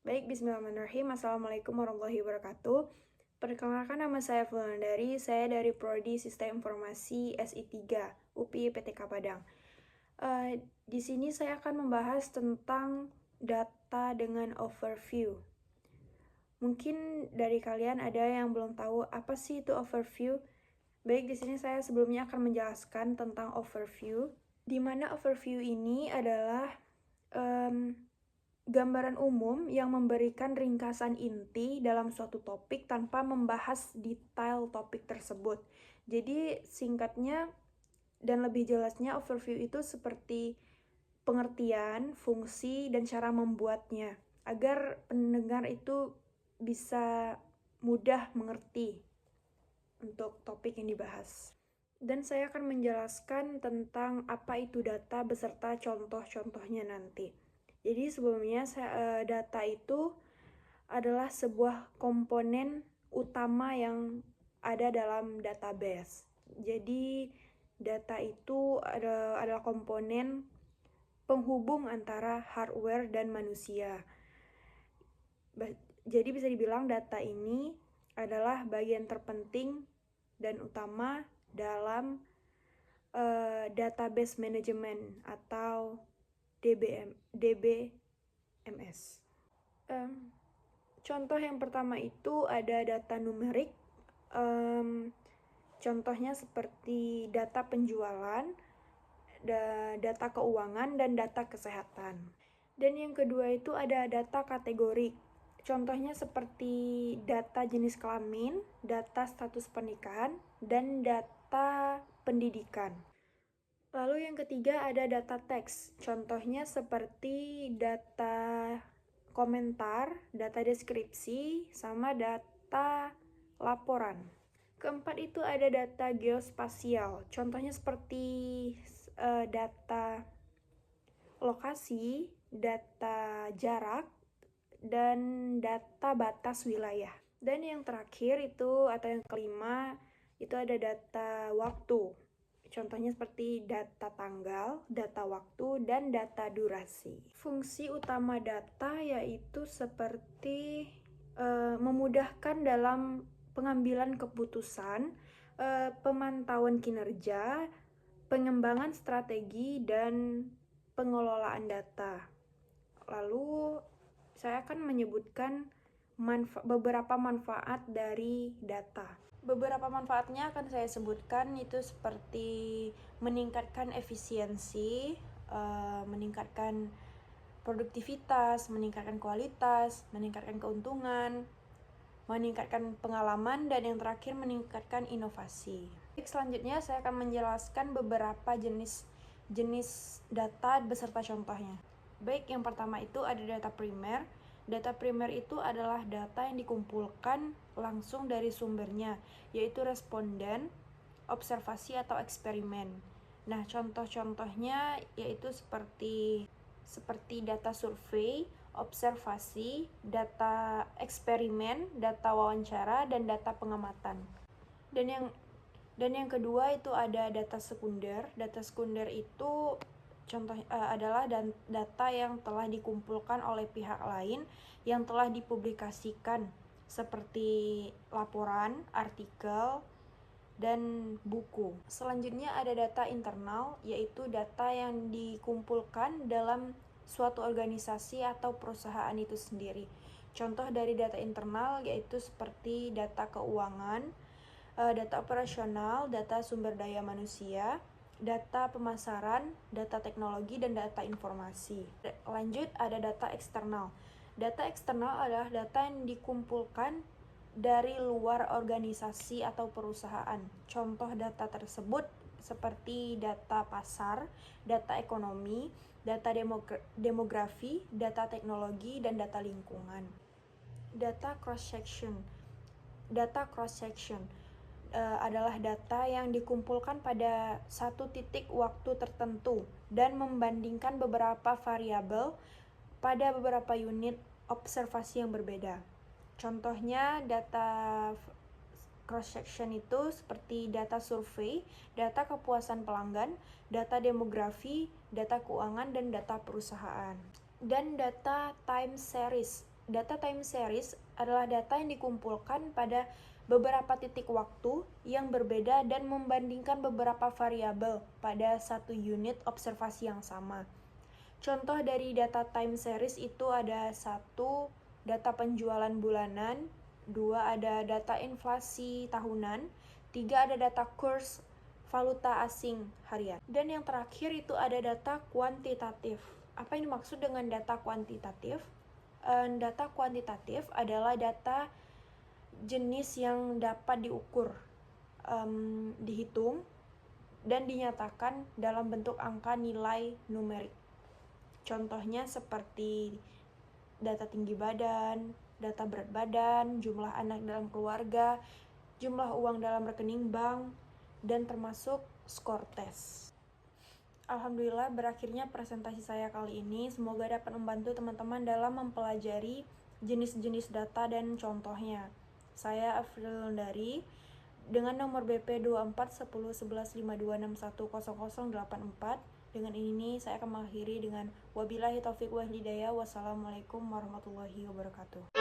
Baik, bismillahirrahmanirrahim. Assalamualaikum warahmatullahi wabarakatuh. Perkenalkan, nama saya Wulandari, saya dari Prodi Sistem Informasi SI3, UPI PTK Padang. Di sini saya akan membahas tentang data dengan overview. Mungkin dari kalian ada yang belum tahu apa sih itu overview. Baik, di sini saya sebelumnya akan menjelaskan tentang overview, di mana overview ini adalah gambaran umum yang memberikan ringkasan inti dalam suatu topik tanpa membahas detail topik tersebut. Jadi singkatnya dan lebih jelasnya, overview itu seperti pengertian, fungsi, dan cara membuatnya agar pendengar itu bisa mudah mengerti untuk topik yang dibahas. Dan saya akan menjelaskan tentang apa itu data beserta contoh-contohnya nanti. Jadi sebelumnya data itu adalah sebuah komponen utama yang ada dalam database. Jadi data itu adalah komponen penghubung antara hardware dan manusia. Jadi bisa dibilang data ini adalah bagian terpenting dan utama dalam database management atau DBMS. Contoh yang pertama itu ada data numerik. Contohnya seperti data penjualan, data keuangan, dan data kesehatan. Dan yang kedua itu ada data kategorik. Contohnya seperti data jenis kelamin, data status pernikahan, dan data pendidikan. Lalu yang ketiga ada data teks. Contohnya seperti data komentar, data deskripsi, sama data laporan. Keempat itu ada data geospasial. Contohnya seperti data lokasi, data jarak, dan data batas wilayah. Dan yang terakhir itu atau yang kelima itu ada data waktu. Contohnya seperti data tanggal, data waktu, dan data durasi. Fungsi utama data yaitu seperti memudahkan dalam pengambilan keputusan, pemantauan kinerja, pengembangan strategi, dan pengelolaan data. Lalu saya akan menyebutkan beberapa manfaat dari data. Beberapa manfaatnya akan saya sebutkan, itu seperti meningkatkan efisiensi, meningkatkan produktivitas, meningkatkan kualitas, meningkatkan keuntungan, meningkatkan pengalaman, dan yang terakhir meningkatkan inovasi. Selanjutnya saya akan menjelaskan beberapa jenis data beserta contohnya. Baik, yang pertama itu ada data primer. Data primer itu adalah data yang dikumpulkan langsung dari sumbernya, yaitu responden, observasi atau eksperimen. Nah, contoh-contohnya yaitu seperti data survei, observasi, data eksperimen, data wawancara, dan data pengamatan. Dan yang kedua itu ada data sekunder. Data sekunder itu adalah data yang telah dikumpulkan oleh pihak lain yang telah dipublikasikan, seperti laporan, artikel, dan buku. Selanjutnya ada data internal, yaitu data yang dikumpulkan dalam suatu organisasi atau perusahaan itu sendiri. Contoh dari data internal yaitu seperti data keuangan, data operasional, data sumber daya manusia, data pemasaran, data teknologi, dan data informasi. Lanjut, ada data eksternal. Data eksternal adalah data yang dikumpulkan dari luar organisasi atau perusahaan. Contoh data tersebut seperti data pasar, data ekonomi, data demografi, data teknologi, dan data lingkungan. Data cross-section. Data cross-section adalah data yang dikumpulkan pada satu titik waktu tertentu dan membandingkan beberapa variabel pada beberapa unit observasi yang berbeda. Contohnya data cross-section itu seperti data survei, data kepuasan pelanggan, data demografi, data keuangan, dan data perusahaan. Dan data time series Data time series adalah data yang dikumpulkan pada beberapa titik waktu yang berbeda dan membandingkan beberapa variabel pada satu unit observasi yang sama. Contoh dari data time series itu ada 1, data penjualan bulanan, 2, ada data inflasi tahunan, 3, ada data kurs valuta asing harian. Dan yang terakhir itu ada data kuantitatif. Apa yang dimaksud dengan data kuantitatif? Data kuantitatif adalah data jenis yang dapat diukur, dihitung, dan dinyatakan dalam bentuk angka nilai numerik. Contohnya seperti data tinggi badan, data berat badan, jumlah anak dalam keluarga, jumlah uang dalam rekening bank, dan termasuk skor tes. Alhamdulillah berakhirnya presentasi saya kali ini. Semoga dapat membantu teman-teman dalam mempelajari jenis-jenis data dan contohnya. Saya Afril Dari dengan nomor BP 24101152610084. Dengan ini saya akan mengakhiri dengan wabillahi taufiq wal hidayah. Wassalamualaikum warahmatullahi wabarakatuh.